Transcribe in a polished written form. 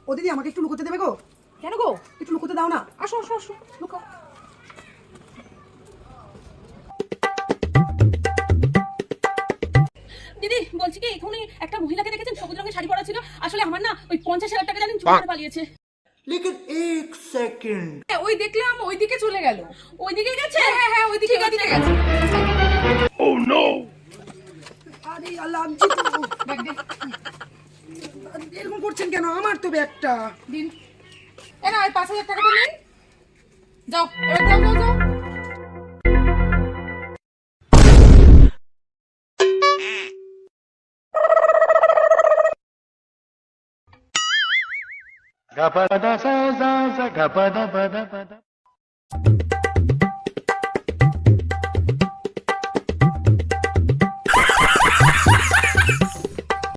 ও দিদি আমাকে একটু লুকোতে দেবে গো? কেন গো? একটু লুকোতে দাও না। আসো আসো আসো, লুকাও। দিদি বলছি কি, এখানে একটা মহিলাকে দেখেছেন, সবুজ রঙের শাড়ি পরা ছিল। আসলে আমার না ওই 50,000 টাকা জানেন চুরি করে পালিয়েছে। लेकिन एक सेकंड ওই দেখলাম ওইদিকে চলে গেল। ওইদিকে গেছে? হ্যাঁ হ্যাঁ ওইদিকে ওইদিকে গেছে। আরে লাগছে তো। এরকম করছেন কেন? আমার তো ব্যাগটা। দিন এ না, ওই 5,000 টাকাটা নিন। যাও এবার যাও যাও যাও। Gapada sa za za gapada pada pada